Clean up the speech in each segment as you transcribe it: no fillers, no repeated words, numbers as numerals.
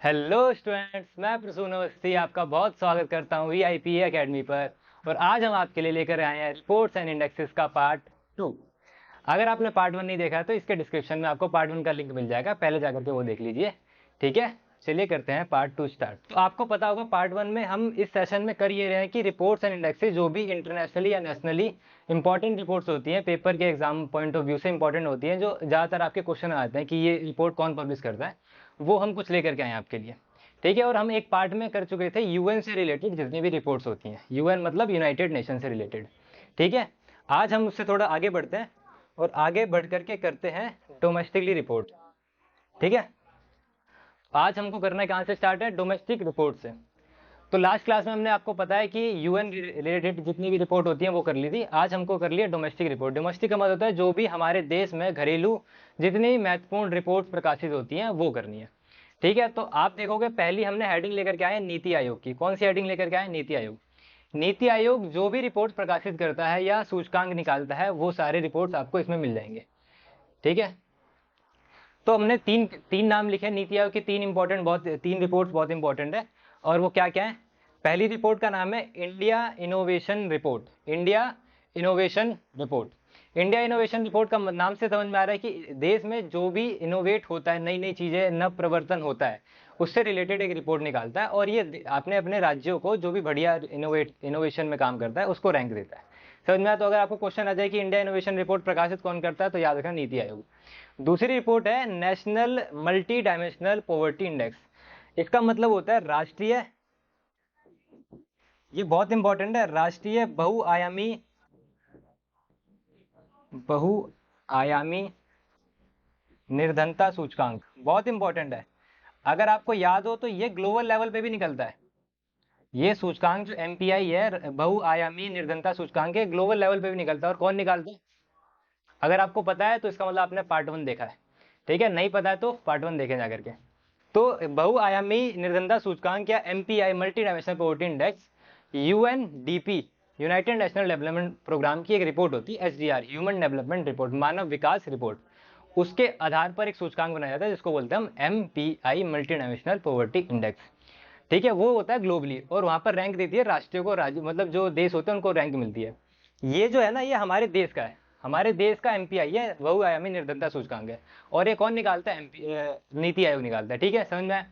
Hello students, मैं प्रसून अवस्थी आपका बहुत स्वागत करता हूँ वीआईपी एकेडमी पर। और आज हम आपके लिए लेकर आए हैं रिपोर्ट्स एंड इंडेक्सेस का पार्ट 2। अगर आपने पार्ट 1 नहीं देखा है तो इसके डिस्क्रिप्शन में आपको पार्ट 1 का लिंक मिल जाएगा, पहले जाकर के वो देख लीजिए। ठीक है, चलिए करते हैं पार्ट 2 स्टार्ट। तो आपको पता होगा पार्ट 1 में हम इस सेशन में कर ये रहे हैं कि रिपोर्ट्स एंड इंडेक्सेस जो भी इंटरनेशनली या नेशनली इंपॉर्टेंट रिपोर्ट्स होती हैं, पेपर के एग्जाम पॉइंट ऑफ व्यू से इंपॉर्टेंट होती हैं, जो ज़्यादातर आपके क्वेश्चन आते हैं कि ये रिपोर्ट कौन पब्लिश करता है, वो हम कुछ लेकर के आए हैं आपके लिए। ठीक है, और हम एक पार्ट में कर चुके थे यूएन से रिलेटेड जितनी भी रिपोर्ट्स होती हैं, यूएन मतलब यूनाइटेड नेशन से रिलेटेड। ठीक है, आज हम उससे थोड़ा आगे बढ़ते हैं और आगे बढ़ करके करते हैं डोमेस्टिकली रिपोर्ट। ठीक है, आज हमको करना है कहाँ से स्टार्ट है, डोमेस्टिक रिपोर्ट से। तो लास्ट क्लास में हमने आपको पता है कि यूएन रिलेटेड जितनी भी रिपोर्ट होती है वो कर ली थी। आज हमको कर लिया डोमेस्टिक रिपोर्ट। डोमेस्टिक का मतलब होता है जो भी हमारे देश में घरेलू जितनी महत्वपूर्ण रिपोर्ट प्रकाशित होती हैं वो करनी है। ठीक है, तो आप देखोगे पहली हमने हेडिंग लेकर के आए नीति आयोग की। कौन सी हेडिंग लेकर के आए, नीति आयोग। नीति आयोग जो भी रिपोर्ट प्रकाशित करता है या सूचकांक निकालता है वो सारे रिपोर्ट्स आपको इसमें मिल जाएंगे। ठीक है, तो हमने तीन तीन नाम लिखे नीति आयोग की, तीन रिपोर्ट्स बहुत इंपॉर्टेंट है। और वो क्या क्या है, पहली रिपोर्ट का नाम है India innovation report. India innovation report. India innovation report का नाम से समझ में आ रहा है कि देश में जो भी इनोवेट होता है, नई नई चीजें नव प्रवर्तन होता है, उससे रिलेटेड एक रिपोर्ट निकालता है। और ये अपने अपने राज्यों को जो भी बढ़िया इनोवेशन में काम करता है उसको रैंक देता है। समझ में आया? तो अगर आपको क्वेश्चन आ जाए कि इंडिया इनोवेशन रिपोर्ट प्रकाशित कौन करता है, तो याद रखना नीति आयोग। दूसरी रिपोर्ट है national multi dimensional poverty index. इसका मतलब होता है राष्ट्रीय, ये बहुत इंपॉर्टेंट है, राष्ट्रीय बहुआयामी निर्धनता सूचकांक। बहुत इंपॉर्टेंट है, अगर आपको याद हो तो ये ग्लोबल लेवल पे भी निकलता है। ये सूचकांक जो एमपीआई है, बहुआयामी निर्धनता सूचकांक है, ग्लोबल लेवल पे भी निकलता है। और कौन निकालता है, अगर आपको पता है तो इसका मतलब आपने पार्ट 1 देखा है। ठीक है, नहीं पता है तो पार्ट 1 देखें जाकर के। तो बहुआयामी निर्धनता सूचकांक या MPI multi dimensional poverty index UNDP United National Development Programme की एक रिपोर्ट होती है, एसडीआर ह्यूमन डेवलपमेंट रिपोर्ट, मानव विकास रिपोर्ट। उसके आधार पर एक सूचकांक बनाया जाता है जिसको बोलते हैं हम MPI multi dimensional poverty index. ठीक है, वो होता है ग्लोबली और वहां पर रैंक देती है राष्ट्रीय को, राज्य मतलब जो देश होते हैं उनको रैंक मिलती है। ये जो है ना, ये हमारे देश का है, हमारे देश का एमपीआई है, बहुआयामी निर्धनता सूचकांक है। और ये कौन निकालता है, नीति आयोग निकालता है। ठीक है, समझ में आया?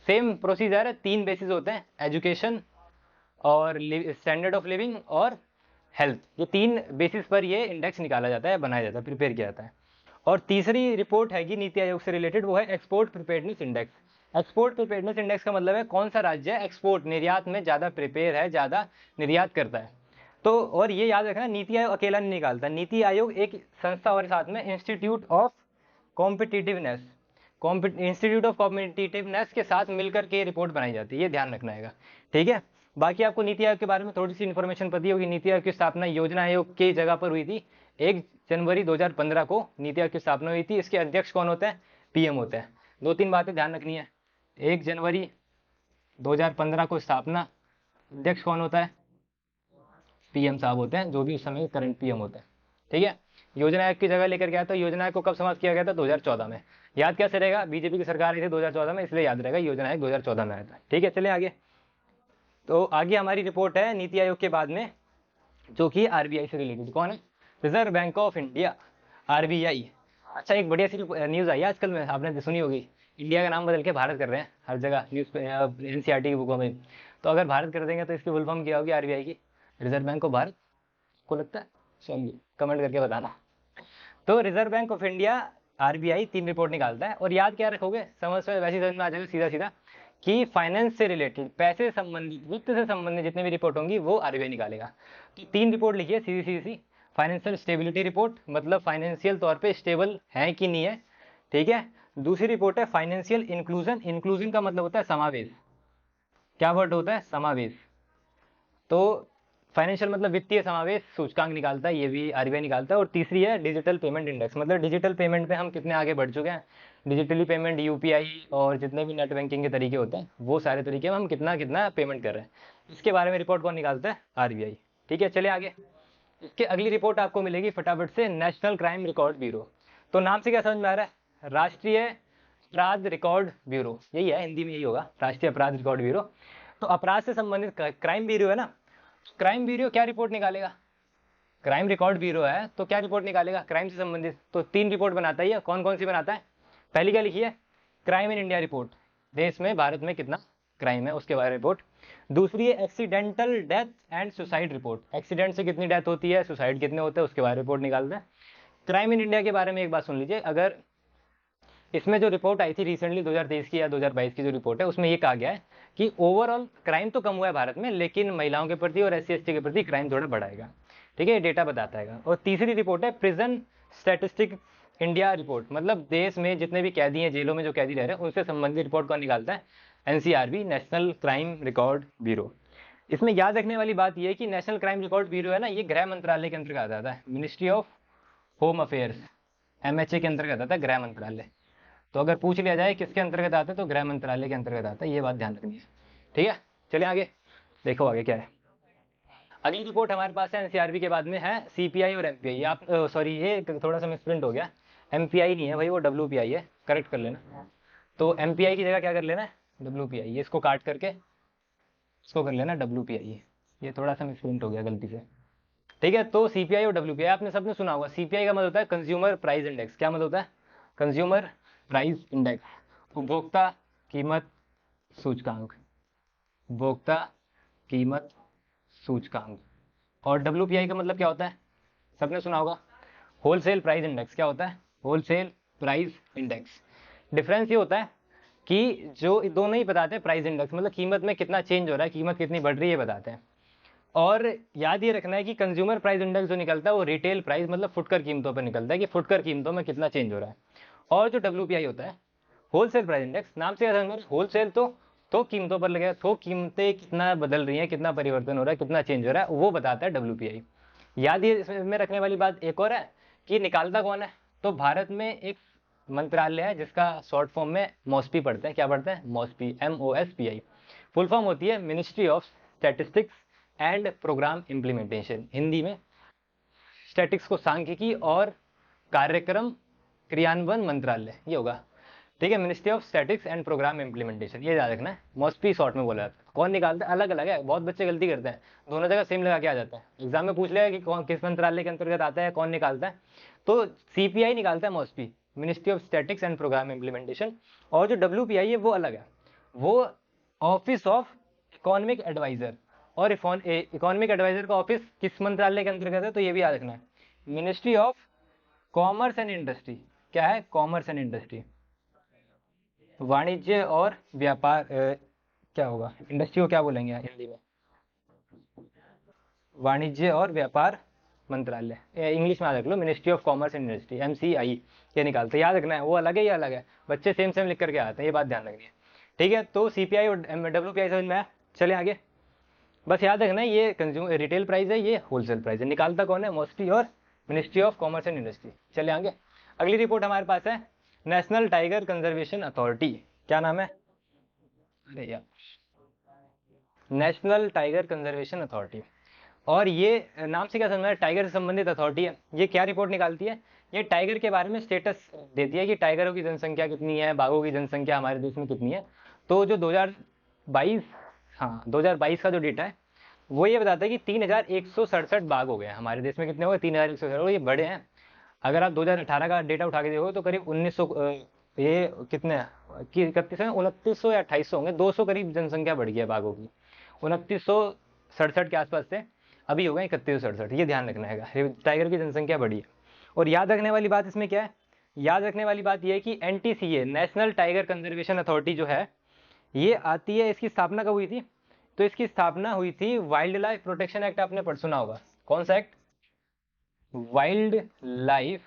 सेम प्रोसीजर है, 3 बेसिस होते हैं, एजुकेशन और स्टैंडर्ड ऑफ लिविंग और हेल्थ। ये 3 बेसिस पर ये इंडेक्स निकाला जाता है, बनाया जाता है, प्रिपेयर किया जाता है। और तीसरी रिपोर्ट हैगी नीति आयोग से रिलेटेड, वो है export preparedness index. Export preparedness index का मतलब है कौन सा राज्य एक्सपोर्ट निर्यात में ज़्यादा प्रिपेयर है, ज़्यादा निर्यात करता है। तो और ये याद रखना, नीति आयोग अकेला नहीं निकालता, नीति आयोग एक संस्था और साथ में institute of competitiveness institute of competitiveness के साथ मिलकर के रिपोर्ट बनाई जाती है, ये ध्यान रखना है। ठीक है, बाकी आपको नीति आयोग के बारे में थोड़ी सी इन्फॉर्मेशन पता होगी। नीति आयोग की स्थापना योजना आयोग की जगह पर हुई थी। 1 जनवरी 2015 को नीति आयोग की स्थापना हुई थी। इसके अध्यक्ष कौन होते हैं, पीएम होते हैं। 2-3 बातें ध्यान रखनी है। 1 जनवरी 2015 को स्थापना, अध्यक्ष कौन होता है, पीएम साहब होते हैं, जो भी उस समय करंट पीएम होते हैं। ठीक है, योजना आयोग की जगह लेकर गया था। योजना आयोग को कब समाप्त किया गया था, 2014 में। याद कैसे रहेगा, बीजेपी की सरकार आई थी 2014 में, इसलिए याद रहेगा योजना आयोग 2014 में आया था। ठीक है, चलिए आगे। तो आगे हमारी रिपोर्ट है नीति आयोग के बाद में, जो कि आरबीआई से रिलेटेड। कौन है, reserve bank of India, RBI. अच्छा, एक बढ़िया सी न्यूज़ आई है आजकल में, आपने सुनी होगी, इंडिया का नाम बदल के भारत कर रहे हैं हर जगह, न्यूज़ एनसीईआरटी की बुकों में। तो अगर भारत कर देंगे तो इसकी फुल फॉर्म क्या होगी आरबीआई की, रिजर्व बैंक ऑफ भारत, को लगता है? चलिए कमेंट करके बताना। तो reserve bank of India, RBI 3 report निकालता है। और याद क्या रखोगे, समझ में वैसे समझ में आ जाएगा सीधा सीधा, कि फाइनेंस से रिलेटेड, पैसे से संबंधित, वित्त से संबंधित जितने भी रिपोर्ट होंगी वो आरबीआई निकालेगा। तो 3 रिपोर्ट लिखिए सीधी सीधी सी। फाइनेंशियल स्टेबिलिटी रिपोर्ट, मतलब फाइनेंशियल तौर पे स्टेबल है कि नहीं है। ठीक है, दूसरी रिपोर्ट है फाइनेंशियल इंक्लूजन। इंक्लूजन का मतलब होता है समावेश। क्या वर्ड होता है, समावेश। तो फाइनेंशियल मतलब वित्तीय समावेश सूचकांक निकालता है, ये भी आरबीआई निकालता है। और तीसरी है डिजिटल पेमेंट इंडेक्स, मतलब डिजिटल पेमेंट पे हम कितने आगे बढ़ चुके हैं, डिजिटली पेमेंट, यूपीआई और जितने भी नेट बैंकिंग के तरीके होते हैं वो सारे तरीके में हम कितना कितना पेमेंट कर रहे हैं, इसके बारे में रिपोर्ट कौन निकालता है, आरबीआई। ठीक है, चलिए आगे। इसके अगली रिपोर्ट आपको मिलेगी फटाफट से, नेशनल क्राइम रिकॉर्ड ब्यूरो। तो नाम से क्या समझ में आ रहा है, राष्ट्रीय अपराध रिकॉर्ड ब्यूरो, यही है, हिंदी में यही होगा, राष्ट्रीय अपराध रिकॉर्ड ब्यूरो। तो अपराध से संबंधित क्राइम ब्यूरो है ना, क्राइम ब्यूरो क्या रिपोर्ट निकालेगा, क्राइम रिकॉर्ड ब्यूरो है तो क्या रिपोर्ट निकालेगा, क्राइम से संबंधित। तो 3 रिपोर्ट बनाता है, कौन कौन सी बनाता है, पहली क्या लिखी है, क्राइम इन इंडिया रिपोर्ट, देश में भारत में कितना क्राइम है उसके बारे में रिपोर्ट। दूसरी है accidental death and suicide report, accident से कितनी डेथ होती है, सुसाइड कितने होते हैं उसके बारे में रिपोर्ट निकालते हैं। क्राइम इन इंडिया के बारे में एक बात सुन लीजिए, अगर इसमें जो रिपोर्ट आई थी रिसेंटली 2023 की या 2022 की जो रिपोर्ट है, उसमें ये कहा गया है कि ओवरऑल क्राइम तो कम हुआ है भारत में, लेकिन महिलाओं के प्रति और SC/ST के प्रति क्राइम थोड़ा बढ़ाएगा। ठीक है, डेटा बताता है। और तीसरी रिपोर्ट है प्रिजन स्टैटिस्टिक्स इंडिया रिपोर्ट, मतलब देश में जितने भी कैदी हैं, जेलों में जो कैदी रह रहे हैं, उनसे संबंधित रिपोर्ट कौन निकालता है, NCRB, national crime record bureau. इसमें याद रखने वाली बात यह है कि नेशनल क्राइम रिकॉर्ड ब्यूरो है ना, ये गृह मंत्रालय के अंतर्गत आता है, Ministry of home affairs, MHA के अंतर्गत आता है, गृह मंत्रालय। तो अगर पूछ लिया जाए किसके अंतर्गत आता है तो गृह मंत्रालय के अंतर्गत आता है, ये बात ध्यान रखनी है। ठीक है, चलिए आगे देखो आगे क्या है। अगली रिपोर्ट हमारे पास है NCRB के बाद में है CPI और MPI। आप सॉरी, ये थोड़ा सा मिसप्रिंट हो गया, MPI नहीं है भाई, वो WPI है, करेक्ट कर लेना। तो MPI की जगह क्या कर लेना है, WPI, ये इसको काट करके इसको कर लेना WPI, ये थोड़ा सा मिसप्रिंट हो गया गलती से। ठीक है, तो CPI और WPI आपने सबने सुना होगा। CPI का मतलब होता है कंज्यूमर प्राइस इंडेक्स, क्या मतलब होता है, कंज्यूमर प्राइस इंडेक्स, उपभोक्ता कीमत सूचकांक, उपभोक्ता कीमत सूचकांक। और WPI का मतलब क्या होता है, सबने सुना होगा, होलसेल प्राइस इंडेक्स। क्या होता है, होलसेल प्राइस इंडेक्स। डिफरेंस ये होता है कि जो दोनों ही बताते हैं प्राइस इंडेक्स, मतलब कीमत में कितना चेंज हो रहा है, कीमत कितनी बढ़ रही है बताते हैं। और याद ये रखना है कि कंज्यूमर प्राइस इंडेक्स जो निकलता है वो रिटेल प्राइस, मतलब फुटकर कीमतों पर निकलता है कि फुटकर कीमतों में कितना चेंज हो रहा है। और जो WPI होता है होलसेल प्राइस इंडेक्स, नाम से याद, होलसेल तो कीमतों पर लगेगा, तो कीमतें कितना बदल रही हैं, कितना परिवर्तन हो रहा है, कितना चेंज हो रहा है, वो बताता है WPI। याद ये इसमें रखने वाली बात एक और है कि निकालता कौन है, तो भारत में एक मंत्रालय है जिसका शॉर्ट फॉर्म में मॉस्पी पढ़ते हैं। क्या पढ़ते हैं, मॉस्पी, MOSPI। फुल फॉर्म होती है Ministry of Statistics and programme Implementation, Hindi में स्टैटिक्स को सांख्यिकी और कार्यक्रम क्रियान्वयन मंत्रालय, ये होगा। ठीक है, Ministry of statics and programme Implementation, ये याद रखना है। मॉस्पी शॉर्ट में बोला जाता है। कौन निकालता है, अलग अलग है, बहुत बच्चे गलती करते हैं, दोनों जगह सेम लगा के आ जाता है। एग्जाम में पूछ लेगा कि कौन किस मंत्रालय के अंतर्गत आता है, कौन निकालता है, तो CPI निकालता है MOSPI, ministry of statics and programme implementation. और जो WPI है वो अलग है, वो ऑफिस ऑफ इकोनॉमिक एडवाइजर। और इकोनॉमिक एडवाइजर का ऑफिस किस मंत्रालय के अंतर्गत है, तो ये भी याद रखना है, Ministry of commerce and industry. क्या है, कॉमर्स एंड इंडस्ट्री, वाणिज्य और व्यापार, क्या होगा, इंडस्ट्री को क्या बोलेंगे हिंदी में, वाणिज्य और व्यापार मंत्रालय, इंग्लिश में याद रख लो, ministry of commerce and industry, MCI, ये निकालते, याद रखना है, वो अलग है ये अलग है, बच्चे सेम सेम लिख करके आते हैं, ये बात ध्यान रखनी है। ठीक है, तो CPI और WPI समझ में आया। चले आगे, बस याद रखना है ये कंज्यूमर रिटेल प्राइस है, ये होलसेल प्राइस है, निकालता कौन है, मॉस्पी और ministry of commerce and industry. चले आगे, अगली रिपोर्ट हमारे पास है नेशनल टाइगर कंजर्वेशन अथॉरिटी। क्या नाम है, अरे यार, नेशनल टाइगर कंजर्वेशन अथॉरिटी। और ये नाम से क्या समझना है, टाइगर से संबंधित अथॉरिटी है। ये क्या रिपोर्ट निकालती है, ये टाइगर के बारे में स्टेटस देती है कि टाइगरों की जनसंख्या कितनी है, बाघों की जनसंख्या हमारे देश में कितनी है। तो जो 2022, हाँ 2022 का जो डेटा है वो ये बताता है कि 3167 बाघ हो गए हैं हमारे देश में। कितने हो गए, 3167, ये बड़े हैं। अगर आप 2018 का डेटा उठा के देखो तो करीब 1900, ये कितने 3100 या 2800 होंगे, 200 करीब जनसंख्या बढ़ गई है बाघों की। 2967 के आसपास से अभी हो गए 3167, ये ध्यान रखना है, टाइगर की जनसंख्या बढ़ी है। और याद रखने वाली बात इसमें क्या है, याद रखने वाली बात यह है कि NTCA, national tiger conservation authority जो है, ये आती है, इसकी स्थापना कब हुई थी, तो इसकी स्थापना हुई थी वाइल्ड लाइफ प्रोटेक्शन एक्ट, आपने पढ़ सुना होगा, कौन सा act, wild life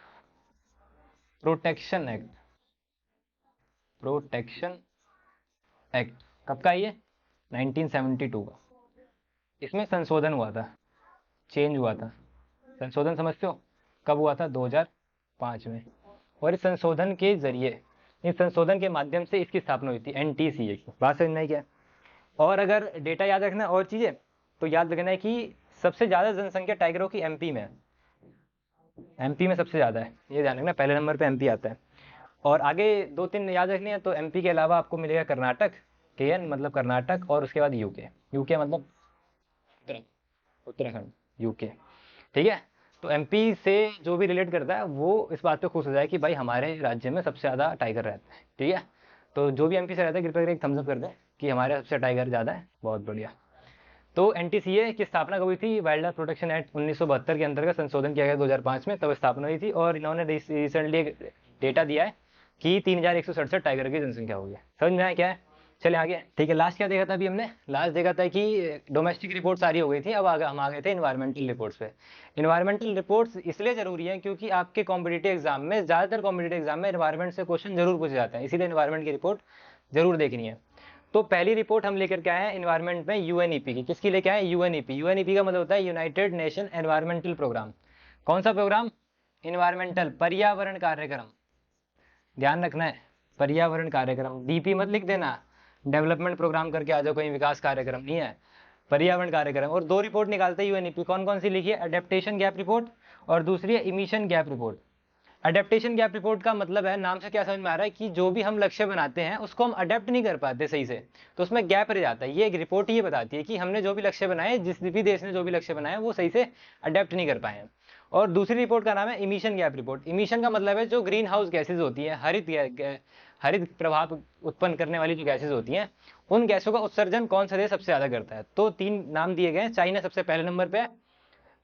protection act, protection act कब का, ये 1972 का। इसमें संशोधन हुआ था, चेंज हुआ था, संशोधन समझते हो, कब हुआ था, 2005 में। और इस संशोधन के जरिए, इस संशोधन के माध्यम से इसकी स्थापना हुई थी, NTCA की। बात समझना है क्या। और अगर डेटा याद रखना है और चीजें, तो याद रखना है कि सबसे ज्यादा जनसंख्या टाइगरों की MP में है, MP में सबसे ज्यादा है, ये ध्यान रखना, पहले नंबर पे MP आता है। और आगे 2-3 याद रखनी है, तो एमपी के अलावा आपको मिलेगा कर्नाटक, केएन मतलब कर्नाटक, और उसके बाद यूके, यूके मतलब उत्तराखंड, यूके। ठीक है, तो एमपी से जो भी रिलेट करता है वो इस बात पे खुश हो जाए कि भाई हमारे राज्य में सबसे ज़्यादा टाइगर रहते हैं। ठीक है, तो जो भी एमपी से रहता है कृपया करके एक थम्स अप कर दें कि हमारे सबसे टाइगर ज़्यादा है। बहुत बढ़िया। तो एनटीसीए की स्थापना कब हुई थी? वाइल्ड लाइफ प्रोटेक्शन एक्ट 1972 के अंतर्गत संशोधन किया गया 2005 में, तब स्थापना हुई थी। और इन्होंने रिसेंटली एक डेटा दिया है कि 3167 टाइगर की जनसंख्या हुई है। समझ में आया क्या है? चले आगे। ठीक है, लास्ट क्या देखा था अभी हमने? लास्ट देखा था कि डोमेस्टिक रिपोर्ट सारी हो गई थी, अब आगे हम आ गए थे इन्वायरमेंटल रिपोर्ट्स पे। इन्वायरमेंटल रिपोर्ट्स इसलिए जरूरी है क्योंकि आपके कॉम्पिटिटिव एग्जाम में, ज़्यादातर कॉम्पिटिटिव एग्जाम में इन्वायरमेंट से क्वेश्चन जरूर पूछे जाते हैं, इसीलिए इन्वायरमेंट की रिपोर्ट जरूर देखनी है। तो पहली रिपोर्ट हम लेकर के आए हैं इन्वायरमेंट में यूएनईपी की। किसकी लेके आए? यूएनईपी। यूएनईपी का मतलब होता है यूनाइटेड नेशन एनवायरमेंटल प्रोग्राम। कौन सा प्रोग्राम? इन्वायरमेंटल, पर्यावरण कार्यक्रम। ध्यान रखना है, पर्यावरण कार्यक्रम। डीपी मत लिख देना, डेवलपमेंट प्रोग्राम करके आ जाओ, कोई विकास कार्यक्रम नहीं है, पर्यावरण कार्यक्रम। और 2 रिपोर्ट निकालते हैं यूएनईपी। कौन कौन सी लिखी है? अडेप्टेशन गैप रिपोर्ट और दूसरी है emission gap report. Adaptation gap report का मतलब है, नाम से क्या समझ में आ रहा है कि जो भी हम लक्ष्य बनाते हैं उसको हम अडेप्ट नहीं कर पाते सही से, तो उसमें गैप रह जाता है। ये एक रिपोर्ट ये बताती है कि हमने जो भी लक्ष्य बनाए, जिस भी देश ने जो भी लक्ष्य बनाए, वो सही से अडेप्ट नहीं कर पाए हैं। और दूसरी रिपोर्ट का नाम है इमिशन गैप रिपोर्ट। इमिशन का मतलब है जो ग्रीन हाउस गैसेज होती है, हरित प्रभाव उत्पन्न करने वाली जो गैसेज होती हैं, उन गैसों का उत्सर्जन कौन सा देश सबसे ज्यादा करता है। तो 3 नाम दिए गए हैं। चाइना सबसे पहले नंबर पे है,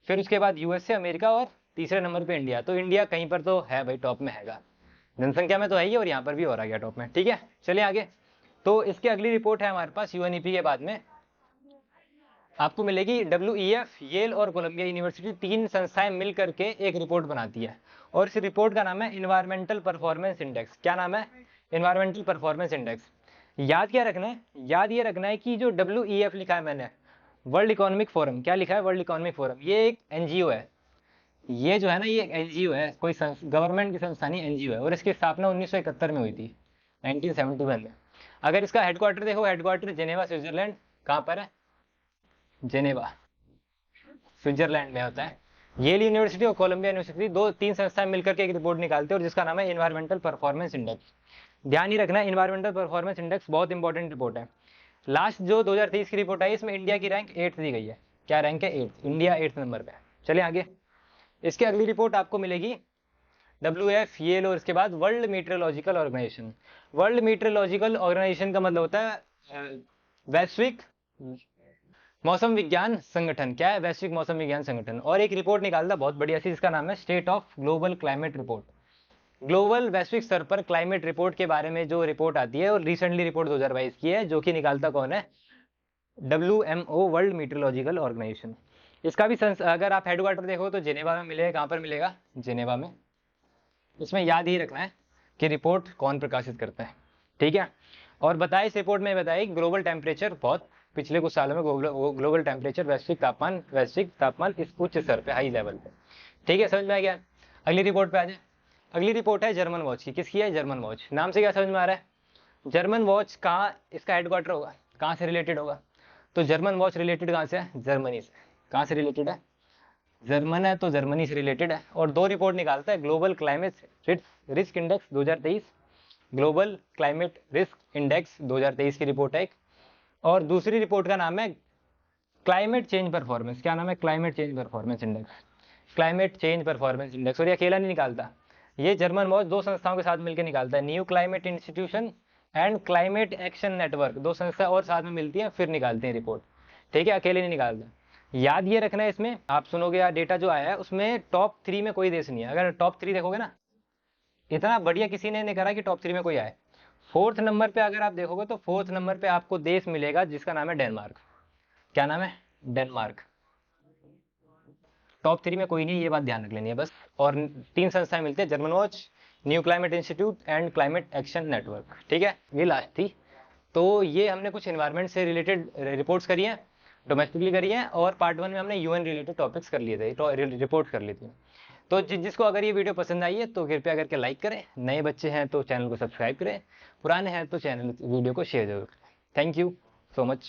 फिर उसके बाद यूएसए, अमेरिका, और तीसरे नंबर पे इंडिया। तो इंडिया कहीं पर तो है भाई, टॉप में हैगा, जनसंख्या में तो है ही, और यहाँ पर भी हो रहा गया टॉप में। ठीक है, चलिए आगे। तो इसकी अगली रिपोर्ट है हमारे पास यूएनईपी के बाद में आपको मिलेगी WEF, येल और कोलंबिया यूनिवर्सिटी, 3 संस्थाएं मिल करके एक रिपोर्ट बनाती है। और इस रिपोर्ट का नाम है इन्वायरमेंटल परफॉर्मेंस इंडेक्स। क्या नाम है? Environmental performance index. याद क्या रखना है? याद ये रखना है कि जो WEF लिखा है मैंने, वर्ल्ड इकोनॉमिक फोरम, क्या लिखा है? World economic forum. ये एक एनजीओ है, ये जो है ना, ये एक एनजीओ है, कोई गवर्नमेंट की संस्था नहीं, एनजीओ है। और इसकी स्थापना 1971 में हुई थी, 1971 में। अगर इसका हेडक्वार्टर देखो, हेडक्वार्टर जेनेवा स्विट्जरलैंड। कहाँ पर है? जेनेवा स्विट्जरलैंड में होता है। येल यूनिवर्सिटी और कोलंबिया यूनिवर्सिटी, 2-3 संस्थाएं मिलकर के एक रिपोर्ट निकालते हैं, और जिसका नाम है इन्वायरमेंटल परफॉर्मेंस इंडेक्स। ध्यान ही रखना है, इन्वायरमेंटल परफॉर्मेंस इंडेक्स बहुत इंपॉर्टेंट रिपोर्ट है। लास्ट जो 2023 की रिपोर्ट आई, इसमें इंडिया की रैंक 8th दी गई है। क्या रैंक है? 8th। इंडिया 8th नंबर पे है। चलिए आगे। इसकी अगली रिपोर्ट आपको मिलेगी WF, येल, और इसके बाद World Meteorological Organization. World Meteorological Organization का मतलब होता है वैश्विक मौसम विज्ञान संगठन। क्या है? वैश्विक मौसम विज्ञान संगठन। और एक रिपोर्ट निकालता बहुत बढ़िया सी, जिसका नाम है state of global climate report. Global, वैश्विक स्तर पर क्लाइमेट रिपोर्ट के बारे में जो रिपोर्ट आती है, और रिसेंटली रिपोर्ट 2022 की है, जो कि निकालता कौन है? WMO, World Meteorological Organization. इसका भी अगर आप हेडक्वार्टर देखो तो जेनेवा में मिलेगा। कहाँ पर मिलेगा? जेनेवा में। इसमें याद ही रखना है कि रिपोर्ट कौन प्रकाशित करता है। ठीक है, और बताए इस रिपोर्ट में बताए ग्लोबल टेम्परेचर, बहुत पिछले कुछ सालों में ग्लोबल टेम्परेचर, वैश्विक तापमान इस उच्च स्तर पे, हाई लेवल पे। ठीक है, समझ में आ गया? अगली रिपोर्ट पे आ जाए। अगली रिपोर्ट है जर्मन वॉच की। किसकी है? German watch. नाम से क्या समझ में आ रहा है? जर्मन वॉच कहाँ इसका हेडक्वार्टर होगा? कहाँ से रिलेटेड होगा? तो जर्मन वॉच रिलेटेड कहाँ से है? जर्मनी से। कहाँ से रिलेटेड है? जर्मन है तो जर्मनी से रिलेटेड है। और 2 रिपोर्ट निकालता है, global climate risk index 2023, global climate risk index 2023 की रिपोर्ट है एक। और दूसरी रिपोर्ट का नाम है क्लाइमेट चेंज परफॉर्मेंस। क्या नाम है? Climate change performance index. Climate change performance index. और ये अकेला नहीं निकालता, ये जर्मन वॉच 2 संस्थाओं के साथ मिलकर निकालता है, new climate institution and climate action network. 2 संस्था और साथ में मिलती है, फिर निकालते हैं रिपोर्ट। ठीक है, अकेले नहीं निकालता। याद ये रखना है, इसमें आप सुनोगे या डेटा जो आया है उसमें टॉप 3 में कोई देश नहीं है। अगर टॉप 3 देखोगे ना, इतना बढ़िया किसी ने नहीं करा कि टॉप 3 में कोई आए। 4th नंबर पे अगर आप देखोगे तो 4th नंबर पे आपको देश मिलेगा जिसका नाम है डेनमार्क। क्या नाम है? डेनमार्क। टॉप 3 में कोई नहीं, ये बात ध्यान रख लेनी है बस। और 3 संस्थाएं मिलती है, German watch, new climate institute and climate action network. ठीक है, ये लास्ट थी। तो ये हमने कुछ एनवायरनमेंट से रिलेटेड रिपोर्ट्स करी हैं, डोमेस्टिकली करी हैं, और पार्ट 1 में हमने UN रिलेटेड टॉपिक्स कर लिए थे, तो रिपोर्ट कर ली थी। तो जिसको अगर ये वीडियो पसंद आई है तो कृपया करके लाइक करें, नए बच्चे हैं तो चैनल को सब्सक्राइब करें, पुराने हैं तो चैनल वीडियो को शेयर जरूर करें। Thank you so much.